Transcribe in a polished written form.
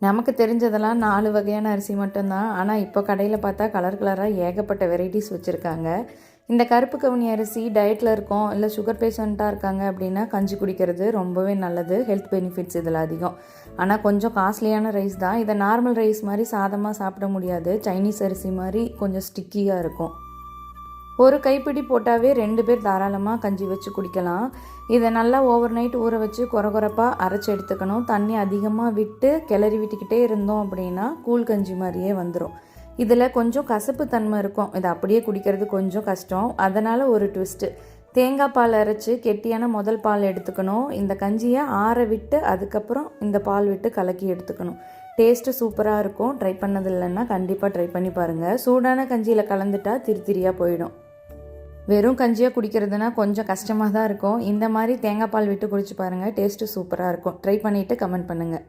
நமக்கு தெரிஞ்சதெல்லாம் 4 வகையான அரிசி மட்டும்தான். ஆனால் இப்போ கடையில் பார்த்தா கலர் கலராக ஏகப்பட்ட வெரைட்டிஸ் வச்சுருக்காங்க. இந்த கருப்பு கவுனி அரிசி டயட்டில் இருக்கோம், இல்லை சுகர் பேஷண்ட்டாக இருக்காங்க அப்படின்னா கஞ்சி குடிக்கிறது ரொம்பவே நல்லது. ஹெல்த் பெனிஃபிட்ஸ் இதில் அதிகம். ஆனால் கொஞ்சம் காஸ்ட்லியான ரைஸ் தான். இதை நார்மல் ரைஸ் மாதிரி சாதமாக சாப்பிட முடியாது. சைனீஸ் அரிசி மாதிரி கொஞ்சம் ஸ்டிக்கியாக இருக்கும். ஒரு கைப்பிடி போட்டாவே 2 பேர் தாராளமாக கஞ்சி வச்சு குடிக்கலாம். இதை நல்லா ஓவர் நைட் ஊற வச்சு கொரகொரப்பாக அரைச்சி எடுத்துக்கணும். தண்ணி அதிகமாக விட்டு கிளறி விட்டுக்கிட்டே இருந்தோம் அப்படின்னா கூழ் கஞ்சி மாதிரியே வந்துடும். இதில் கொஞ்சம் கசப்பு தன்மை இருக்கும். இதை அப்படியே குடிக்கிறது கொஞ்சம் கஷ்டம். அதனால் ஒரு ட்விஸ்ட்டு, தேங்காய் பால் அரைச்சி கெட்டியான முதல் பால் எடுத்துக்கணும். இந்த கஞ்சியை ஆற விட்டு அதுக்கப்புறம் இந்த பால் விட்டு கலக்கி எடுத்துக்கணும். டேஸ்ட்டு சூப்பராக இருக்கும். ட்ரை பண்ணது இல்லைன்னா கண்டிப்பாக ட்ரை பண்ணி பாருங்கள். சூடான கஞ்சியில் கலந்துட்டா திரியாக போயிடும். வெறும் கஞ்சியாக குடிக்கிறதுனா கொஞ்சம் கஷ்டமாக தான் இருக்கும். இந்த மாதிரி தேங்காய் பால் விட்டு குடிச்சு பாருங்கள். டேஸ்ட்டு சூப்பராக இருக்கும். ட்ரை பண்ணிவிட்டு கமெண்ட் பண்ணுங்கள்.